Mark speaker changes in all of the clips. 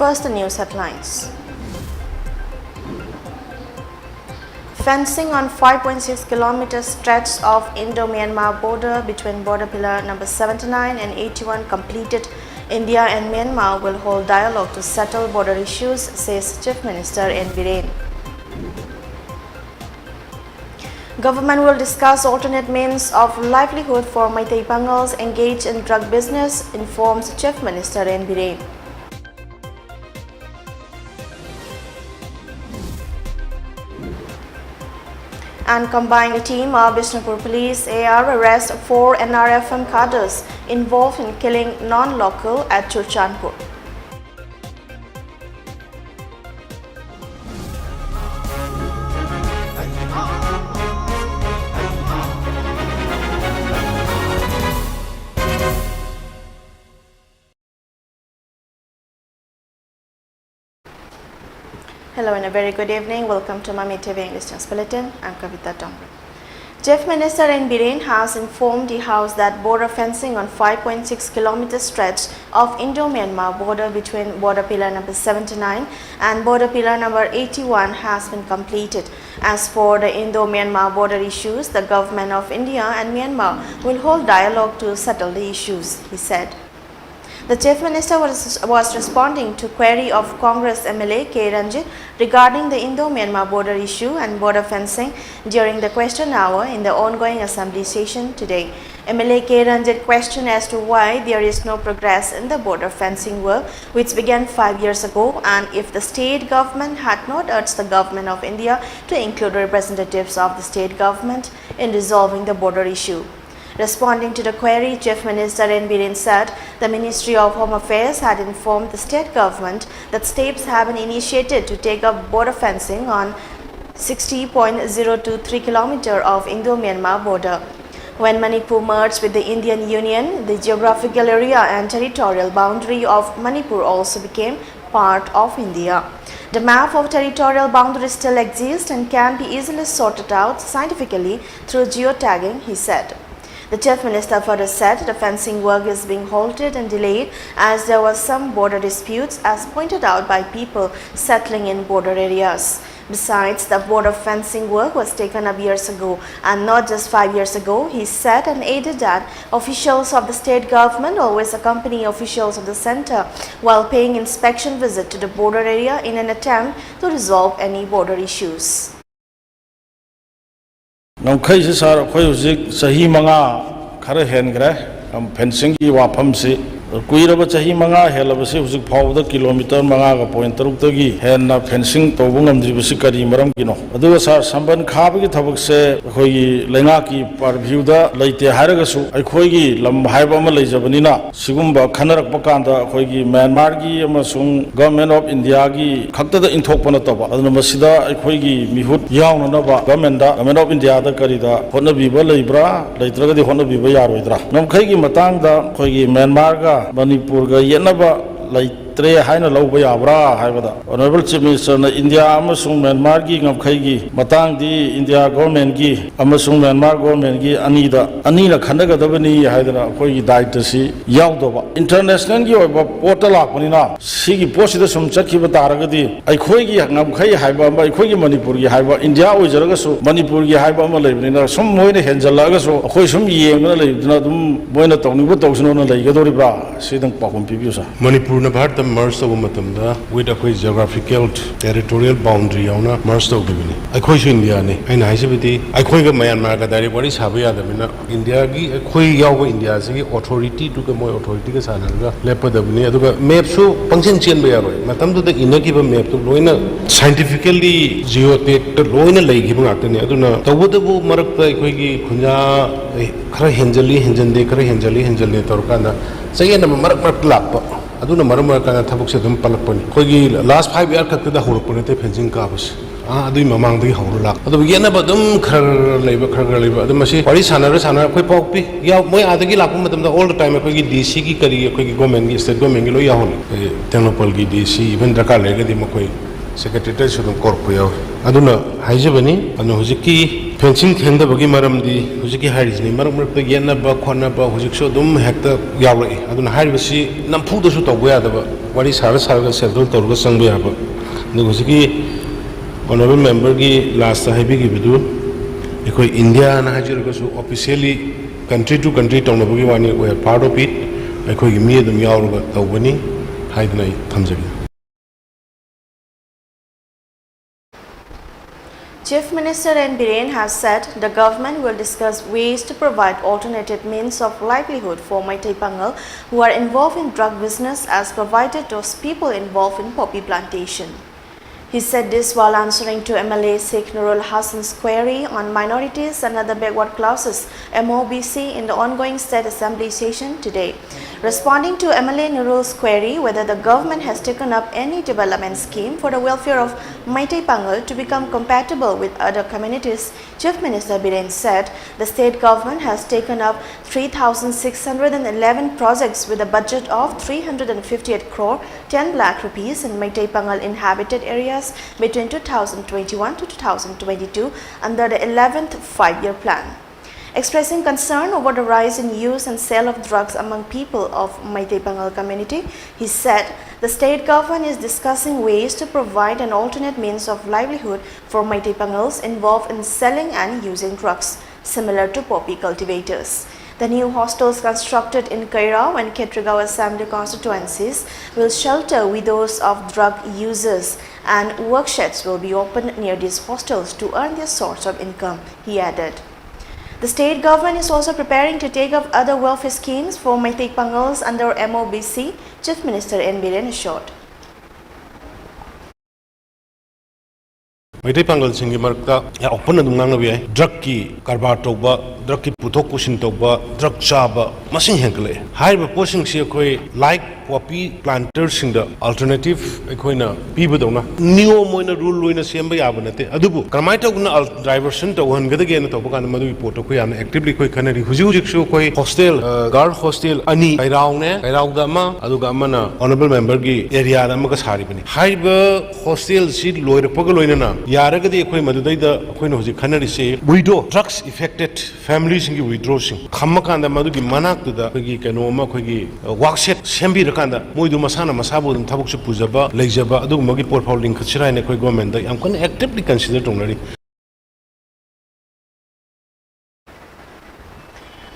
Speaker 1: First, the news headlines. Fencing on 5.6 kilometer stretch of Indo-Myanmar border between border pillar number 79 and 81 completed. India and Myanmar will hold dialogue to settle border issues, says Chief Minister N. Biren. Government will discuss alternate means of livelihood for Meitei Bangals engaged in drug business, informs Chief Minister N. Biren. And combined team of Bishnupur Police AR arrest 4 NRFM cadres involved in killing non-local at Churchanpur. Hello and a very good evening. Welcome to Mami TV English News Bulletin. I'm KABITA TONGBRAM. Chief Minister N. Biren has informed the House that border fencing on 5.6 kilometer stretch of Indo-Myanmar border between border pillar number 79 and border pillar number 81 has been completed. As for the Indo-Myanmar border issues, the government of India and Myanmar will hold dialogue to settle the issues, he said. The Chief Minister was responding to query of Congress MLA K. Ranjit regarding the Indo-Myanmar border issue and border fencing during the question hour in the ongoing assembly session today. MLA K. Ranjit questioned as to why there is no progress in the border fencing work, which began 5 years ago, and if the state government had not urged the government of India to include representatives of the state government in resolving the border issue. Responding to the query, Chief Minister N. Biren said the Ministry of Home Affairs had informed the state government that steps have been initiated to take up border fencing on 60.023 km of Indo-Myanmar border. When Manipur merged with the Indian Union, the geographical area and territorial boundary of Manipur also became part of India. The map of territorial boundaries still exists and can be easily sorted out scientifically through geotagging, he said. The Chief Minister further said the fencing work is being halted and delayed as there were some border disputes as pointed out by people settling in border areas. Besides, the border fencing work was taken up years ago and not just 5 years ago, he said, and added that officials of the state government always accompany officials of the center while paying inspection visit to the border area in an attempt to resolve any border issues.
Speaker 2: Nongkai se sar khoi huzik sahi manga khara hen gra fencing ki wafam se kuiraba sahi manga helaba se huzik phawda kilometer manga ga point taruk tagi hen na fencing tobu ngamdri basi kari maram kino aduga sar samban khab gi thabak se khoi gi lenga ki parview da leite haraga su khoi gi lam haiba ma leijabani na sigumba khanarak pakanda khoi gi Myanmar gi amasung government of India gi khakta da inthok pana toba aduna masida khoi gi mihut yauna na ba government of India da kari da honna biba leibra leitraga di honna biba yaroidra nomkhai gi matang da khoi gi Myanmar ga Manipur ga yenaba laitre haina lauba yabra haibada Honorable Chief Minister na India amasung Myanmar gi ngamkhai gi matang di India government gi amasung Myanmar government gi anina khanaga dabani haidana khoi gi daita si yaudaba international gi oba portal lakpani na sigi posida sum chakhiba taragadi ai khoi gi ngamkhai haiba ba khoi gi Manipur gi haiba India oijaraga su Manipur gi haiba ma leibni na sum moina henjalaga su khoi sum yengna leibna dum moina tawni bu tawsno na leigadori bra sidang pakum pibiu sa
Speaker 3: Manipur na bharta merge to matamda with a geographical territorial boundary yauna merge to bibini akhoi su India ne aina haisibiti akhoi ga Myanmar ga dari bari sabya da mina India gi akhoi yaw ga India se authority to ga moi authority ga sanarga lepada bini aduga map su pangchen chen ba yaroi matamdu da inagi ba map to loina scientifically geotech to loina leigi ba ngakne aduna tawudabu marakta akhoi gi khunya khara henjande khara henjali torkana sayena marak lakpa aduna maram kana thabuk se dum palakpani khogi last 5 year khakta da horpone te fencing ka bas adui mamang dagi hawru lak adu yena ba dum khar leiba adu masi pari sana khoi pokpi ya moi adagi lakpa matam da all the time khogi DC ki kari khogi government gi state government gi lo ya hon tenopal gi DC even daka lega di mokoi secretary sudum korpo ya aduna haijabani anu hujiki fencing thenda bagi maram di hujiki harisni maram marta yena ba khona ba hujik so dum hekta yawrai aduna haribasi nampu da su tawya da ba wari sara sara settle torga sangbe aba du hosiki honorable member gi last haibi gi bidu ekoi India na hajir ga su officially country to country tawna bagi wani we are part of it ekoi gi mi dum yawra tawbani haidnai thamjagi.
Speaker 1: Chief Minister N. Biren has said the government will discuss ways to provide alternative means of livelihood for Meitei Pangal who are involved in drug business as provided those people involved in poppy plantation. He said this while answering to MLA Sheikh Nurul Hassan's query on minorities and other backward classes MOBC in the ongoing State Assembly session today. Responding to MLA Nurul's query whether the government has taken up any development scheme for the welfare of Meitei Pangal to become compatible with other communities, Chief Minister Biren said the state government has taken up 3,611 projects with a budget of 358 crore 10 lakh rupees in Meitei Pangal inhabited areas between 2021 to 2022 under the 11th 5-year plan. Expressing concern over the rise in use and sale of drugs among people of Meitei Pangal community, he said the state government is discussing ways to provide an alternate means of livelihood for Meitei Pangals involved in selling and using drugs, similar to poppy cultivators. The new hostels constructed in Kairao and Ketrigao Assembly constituencies will shelter widows of drug users, and worksheds will be opened near these hostels to earn their source of income, he added. The state government is also preparing to take up other welfare schemes for Meitei Pangals under MOBC, Chief Minister N. Biren assured.
Speaker 3: Meitei Pangal singi marakta ya open adum ngangna bi drug ki karbar tawba drug ki puthok pusin tawba drug chaba masing henkle haiba posing si khoi like poppy planters sing the alternative ekhoina pibadona new moina rule loina semba yaba nate adubu kamai tawna diversion tawhan gadage na tawba kan madu report ko yana actively khoi khanari huji huji su khoi hostel guard hostel ani kairau da ma aduga amana honorable member gi area da ma ka sari bani haiba hostel si loira paga loina na yaragadi ekhoi madudai da ekhoi na huji khanari se widow drugs affected families ngi withdraw sing khamma kan da madu gi manak da gi kano ma khoi gi workshop sembi rakanda moidu masana masabu dum thabuk su pujaba leijaba adu magi portfolio link khachira ne khoi government da am kan actively consider tongnari.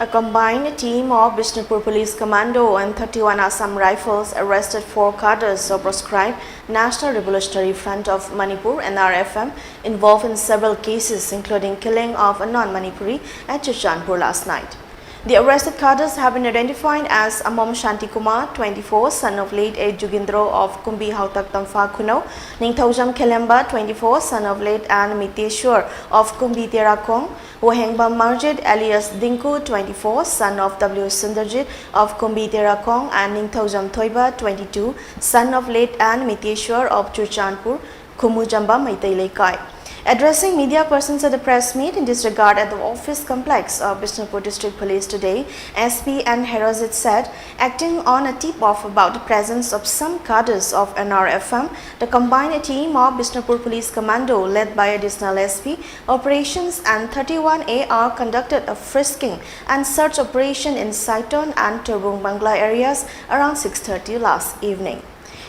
Speaker 1: A combined team of Bishnupur Police Commando and 31 Assam Rifles arrested 4 cadres of proscribed National Revolutionary Front of Manipur (NRFM) involved in several cases, including killing of a non-Manipuri at Churchandpur last night. The arrested cadres have been identified as Amom Shanti Kumar, 24, son of late A. Jugindro of Kumbi Hautak Tamfa Kuno, Ningthaujam Kelemba, 24, son of late An Miteshwar of Kumbi Terakong, Wohengba Marjid alias Dinku, 24, son of W. Sundarjit of Kumbi Terakong, and Ningthaujam Thoiba, 22, son of late An Miteshwar of Churchandpur, Kumujamba Meitei Lekai. Addressing media persons at the press meet in this regard at the office complex of Bishnupur District Police today, SP N. Herazit said, acting on a tip-off about the presence of some cadres of NRFM, the combined team of Bishnupur Police Commando led by additional SP Operations and 31 AR conducted a frisking and search operation in Saiton and Turbung Bangla areas around 6:30 last evening.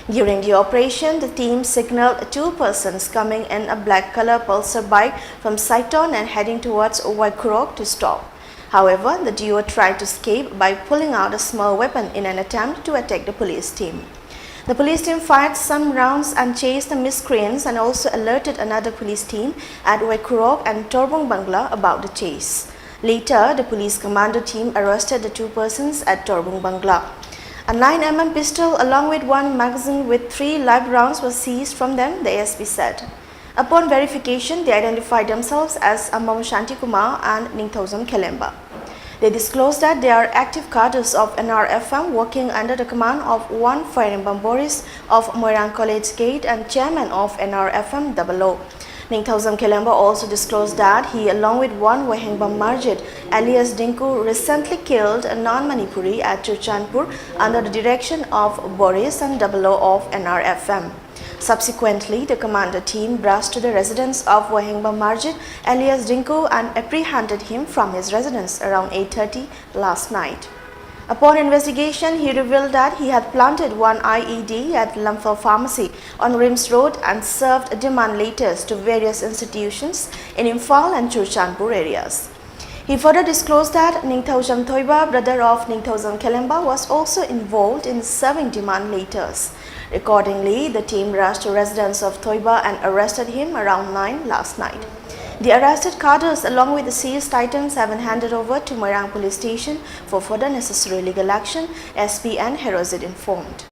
Speaker 1: During the operation, the team signaled 2 persons coming in a black color Pulsar bike from Saiton and heading towards Waikurok to stop. However, the duo tried to escape by pulling out a small weapon in an attempt to attack the police team. The police team fired some rounds and chased the miscreants and also alerted another police team at Waikurok and Torbung Bangla about the chase. Later, the police commando team arrested the 2 persons at Torbung Bangla. A 9mm pistol along with 1 magazine with 3 live rounds was seized from them, the ASP said. Upon verification, they identified themselves as Amam Shanti Kumar and Ningthaujam Kelemba. They disclosed that they are active cadres of NRFM working under the command of 1 Fairimbam Boris of Moirang College Gate and chairman of NRFM Double. Ningthaujam Kelemba also disclosed that he, along with 1 Wohengbam Marjid alias Dinku, recently killed a non-Manipuri at Churchandpur under the direction of Boris and Double of NRFM. Subsequently, the commander team brushed to the residence of Wohengbam Marjid alias Dinku and apprehended him from his residence around 8:30 last night. Upon investigation, he revealed that he had planted one IED at Lamphal Pharmacy on Rims Road and served demand letters to various institutions in Imphal and Churchandpur areas. He further disclosed that Ningthaujam Thoiba, brother of Ningthaujam Kelemba, was also involved in serving demand letters. Accordingly, the team rushed to residence of Thoiba and arrested him around 9 last night. The arrested cadres along with the seized items have been handed over to Moirang Police Station for further necessary legal action, SP and Herozid informed.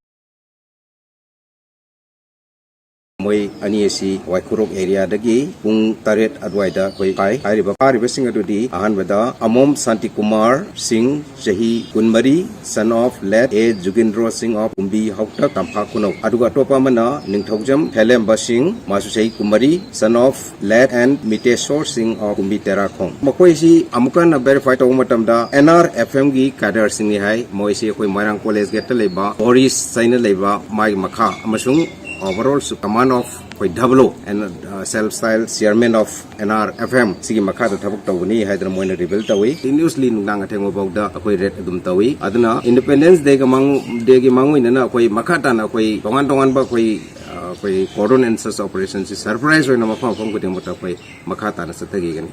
Speaker 4: Moi ani asi Waikurok area dagi pung taret adwaida koi kai hariba sing adudi ahan bada Amom Santi Kumar Singh Jahi Kunmari son of late A Jugindro Singh of Umbi Haukta Kampa Kuno aduga topa mana Ningthaujam Helemba Singh Masusei Kumari son of late and Miteshwar Singh of Umbi Terakong makoi si amukan na verify to matamda NRFM gi cadre sing ni hai moi si koi Moirang College get leba Boris Saina leba mai makha amasung overall command of double and self-style chairman of NRFM sigi makha da thabuk tawni haidra moina reveal tawi continuously nang atheng about da akoi red adum tawi aduna independence day gi mangu ina akoi makha ta na akoi tongan ba koi cordon and search operation si surprise hoina mafam ko ding mata koi makha ta na satagi gan.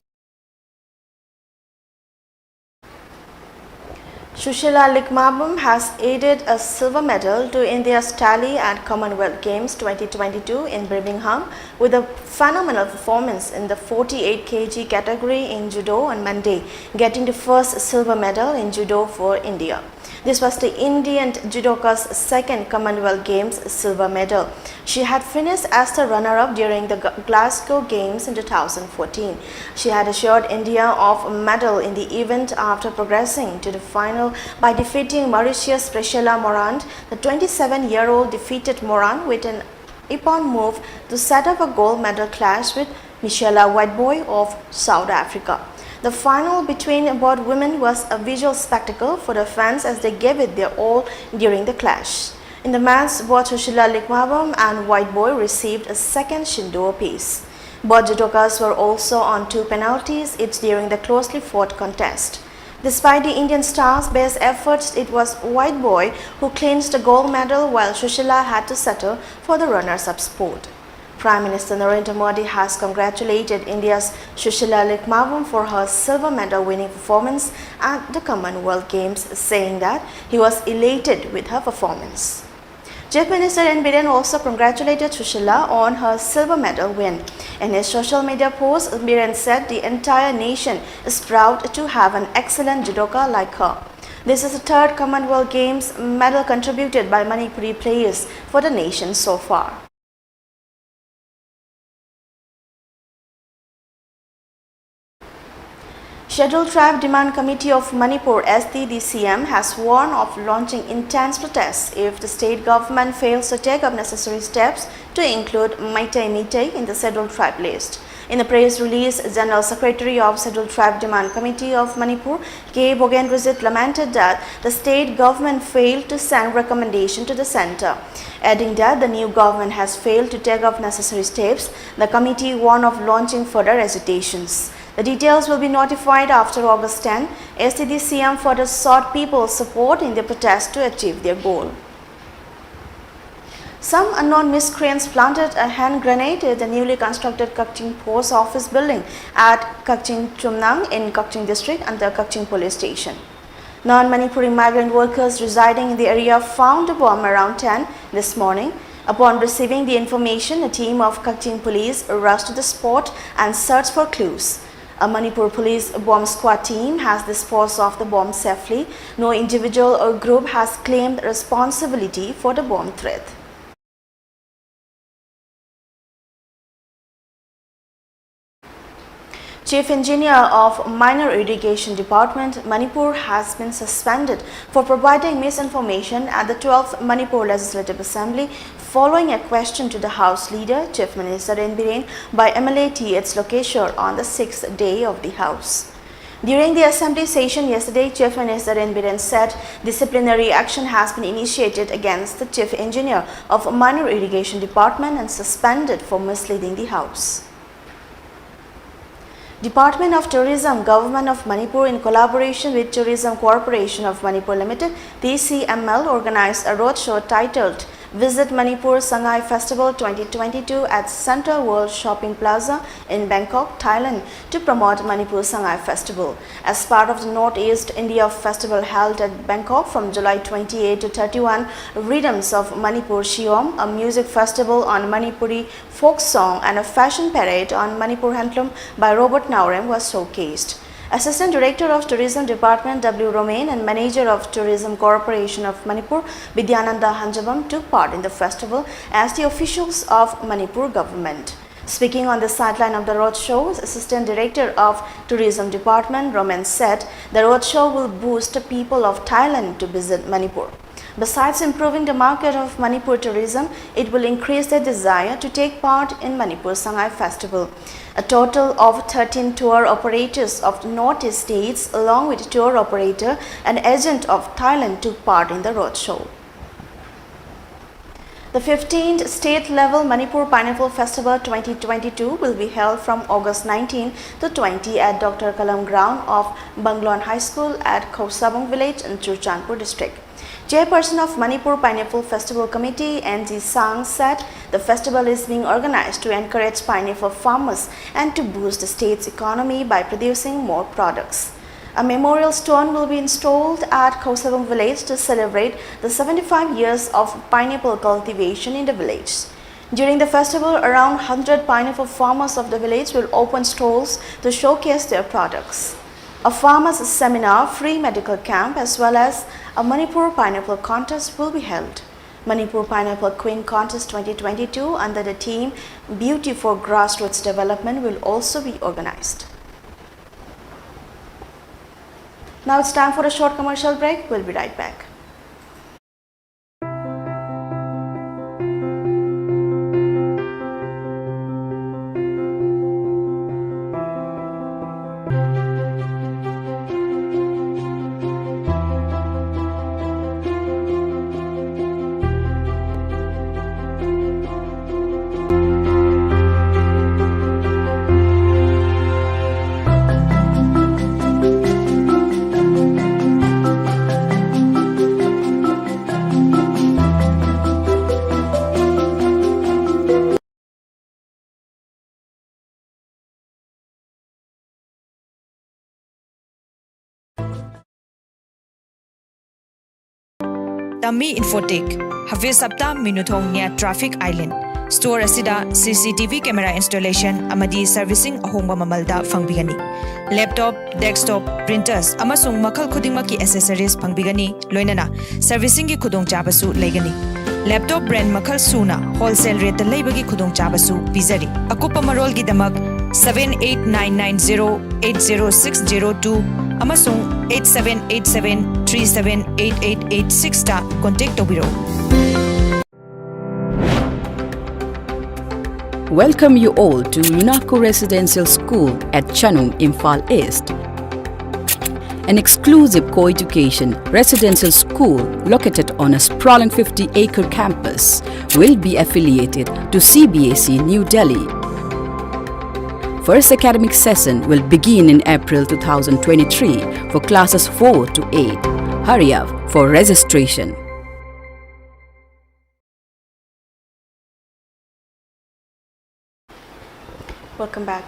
Speaker 1: Sushila Likmabam has aided a silver medal to India's Tally and Commonwealth Games 2022 in Birmingham with a phenomenal performance in the 48 kg category in judo on Monday, getting the first silver medal in judo for India. This was the Indian judoka's second Commonwealth Games silver medal. She had finished as the runner-up during the Glasgow Games in 2014. She had assured India of a medal in the event after progressing to the final by defeating Mauritius' Priscilla Morand. The 27-year-old defeated Morand with an ippon move to set up a gold medal clash with Michela Whiteboy of South Africa. The final between both women was a visual spectacle for the fans as they gave it their all during the clash. In the men's, both Sushila Likmabam and Whiteboy received a second Shindo apiece. Both judokas were also on 2 penalties each during the closely fought contest. Despite the Indian stars' best efforts, it was Whiteboy who clinched the gold medal while Sushila had to settle for the runners-up spot. Prime Minister Narendra Modi has congratulated India's Sushila Likmabam for her silver medal winning performance at the Commonwealth Games, saying that he was elated with her performance. Chief Minister N. Biren also congratulated Sushila on her silver medal win. In his social media post, Biren said the entire nation is proud to have an excellent judoka like her. This is the third Commonwealth Games medal contributed by Manipuri players for the nation so far. Scheduled Tribe Demand Committee of Manipur STDCM has warned of launching intense protests if the state government fails to take up necessary steps to include Meitei in the Scheduled Tribe list. In a press release, General Secretary of Scheduled Tribe Demand Committee of Manipur, K. Bogendrojit, lamented that the state government failed to send recommendation to the centre. Adding that the new government has failed to take up necessary steps, the committee warned of launching further agitations. The details will be notified after August 10. STDCM further sought people's support in their protest to achieve their goal. Some unknown miscreants planted a hand grenade at the newly constructed Kakching Post Office building at Kakching Chumnang in Kakching district under Kakching Police Station. Non-Manipuri migrant workers residing in the area found the bomb around 10 this morning. Upon receiving the information, a team of Kakching police rushed to the spot and searched for clues. A Manipur police bomb squad team has disposed of the bomb safely. No individual or group has claimed responsibility for the bomb threat. Chief Engineer of Minor Irrigation Department, Manipur has been suspended for providing misinformation at the 12th Manipur Legislative Assembly following a question to the House Leader, Chief Minister N. Biren, by MLA T.H. Lokeshwar on the 6th day of the House. During the Assembly session yesterday, Chief Minister N. Biren said disciplinary action has been initiated against the Chief Engineer of Minor Irrigation Department and suspended for misleading the House. Department of Tourism, Government of Manipur in collaboration with Tourism Corporation of Manipur Limited, TCML, organized a roadshow titled Visit Manipur Sangay Festival 2022 at Central World Shopping Plaza in Bangkok, Thailand to promote Manipur Sangay Festival. As part of the Northeast India Festival held at Bangkok from July 28 to 31, Rhythms of Manipur Shiom, a music festival on Manipuri folk song and a fashion parade on Manipur Handloom by Robert Naurem was showcased. Assistant Director of Tourism Department W. Romain and Manager of Tourism Corporation of Manipur Vidyananda Hanjabam took part in the festival as the officials of Manipur government. Speaking on the sideline of the roadshow, Assistant Director of Tourism Department Romain said the roadshow will boost the people of Thailand to visit Manipur. Besides improving the market of Manipur tourism, it will increase their desire to take part in Manipur Sangay Festival. A total of 13 tour operators of Northeast states along with tour operator and agent of Thailand took part in the roadshow. The 15th state-level Manipur Pineapple Festival 2022 will be held from August 19 to 20 at Dr. Kalam Ground of Banglon High School at Khosabong Village in Churchandpur district. Chairperson of Manipur Pineapple Festival Committee, N.G. Sang, said the festival is being organized to encourage pineapple farmers and to boost the state's economy by producing more products. A memorial stone will be installed at Khosabong Village to celebrate the 75 years of pineapple cultivation in the village. During the festival, around 100 pineapple farmers of the village will open stalls to showcase their products. A farmers' seminar, free medical camp as well as a Manipur Pineapple Contest will be held. Manipur Pineapple Queen Contest 2022 under the theme Beauty for Grassroots Development will also be organized. Now it's time for a short commercial break. We'll be right back.
Speaker 5: Tami Infotech, Hafiz Sapta Minuthong near Traffic Island. Store asida CCTV camera installation amadi servicing ahongba mamalda fangbigani. Laptop, desktop, printers amasung makal khudingmaki accessories fangbigani loinana servicing gi khudong chabasu leigani. Laptop brand makal suna wholesale rate leibagi khudong chabasu bizari. Akupa marol gi damak 7899080602 amasung 8787378886 ta contact tobiro.
Speaker 6: Welcome you all to UNACO Residential School at Chanung, Imphal East. An exclusive co-education residential school located on a sprawling 50-acre campus will be affiliated to CBSE New Delhi. First academic session will begin in April 2023 for classes 4 to 8. Hurry up for registration.
Speaker 1: Welcome back.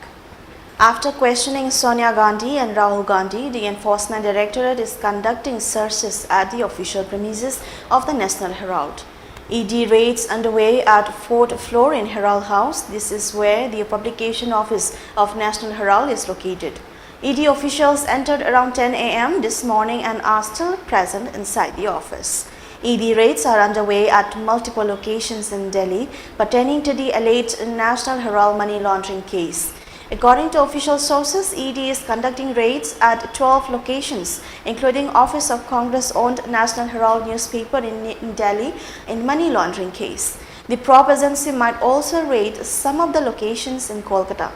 Speaker 1: After questioning Sonia Gandhi and Rahul Gandhi, the Enforcement Directorate is conducting searches at the official premises of the National Herald. ED raids underway at 4th floor in Herald House. This is where the publication office of National Herald is located. ED officials entered around 10 a.m. this morning and are still present inside the office. ED raids are underway at multiple locations in Delhi pertaining to the alleged National Herald money laundering case. According to official sources, ED is conducting raids at 12 locations, including Office of Congress-owned National Herald newspaper in Delhi in money laundering case. The probe agency might also raid some of the locations in Kolkata.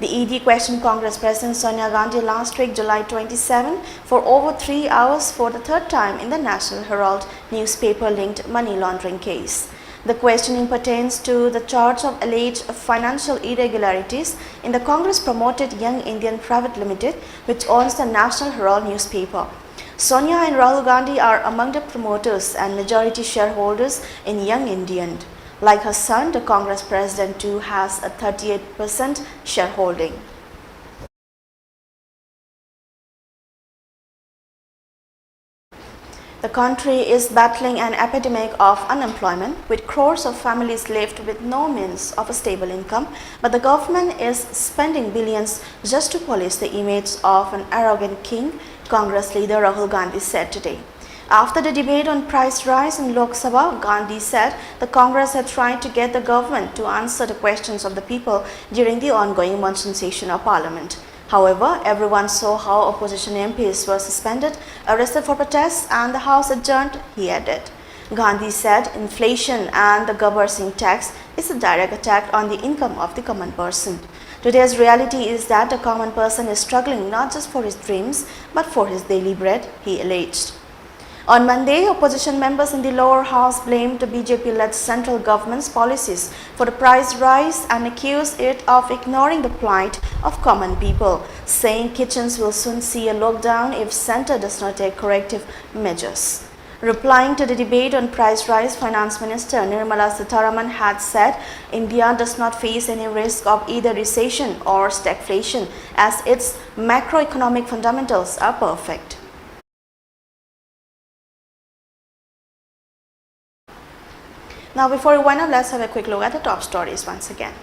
Speaker 1: The ED questioned Congress President Sonia Gandhi last week, July 27, for over 3 hours for the third time in the National Herald newspaper-linked money laundering case. The questioning pertains to the charge of alleged financial irregularities in the Congress-promoted Young Indian Private Limited, which owns the National Herald newspaper. Sonia and Rahul Gandhi are among the promoters and majority shareholders in Young Indian. Like her son, the Congress president too has a 38% shareholding. The country is battling an epidemic of unemployment, with crores of families left with no means of a stable income, but the government is spending billions just to polish the image of an arrogant king, Congress leader Rahul Gandhi said today. After the debate on price rise in Lok Sabha, Gandhi said the Congress had tried to get the government to answer the questions of the people during the ongoing monsoon session of Parliament. However, everyone saw how opposition MPs were suspended, arrested for protests, and the House adjourned, he added. Gandhi said inflation and the Gabbar Singh tax is a direct attack on the income of the common person. Today's reality is that the common person is struggling not just for his dreams, but for his daily bread, he alleged. On Monday, opposition members in the lower house blamed the BJP-led central government's policies for the price rise and accused it of ignoring the plight of common people, saying kitchens will soon see a lockdown if centre does not take corrective measures. Replying to the debate on price rise, Finance Minister Nirmala Sitharaman had said India does not face any risk of either recession or stagflation as its macroeconomic fundamentals are perfect. Now, before we wind up, let's have a quick look at the top stories once again.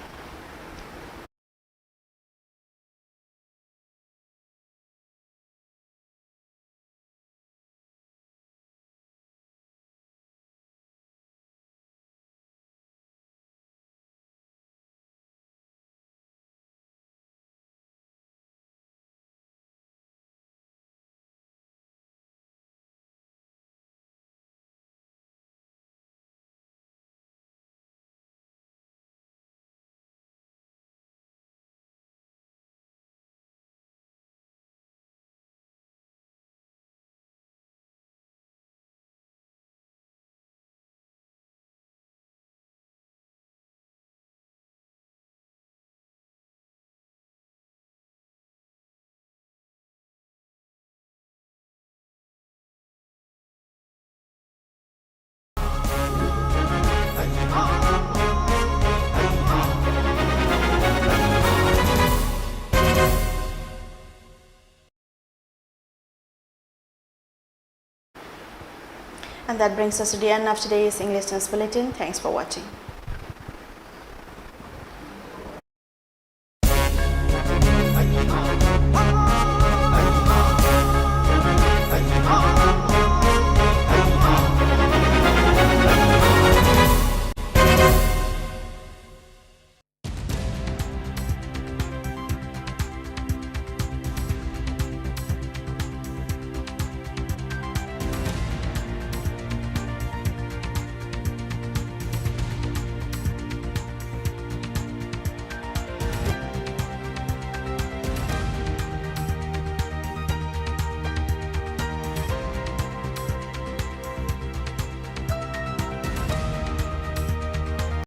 Speaker 1: And that brings us to the end of today's English News Bulletin. Thanks for watching.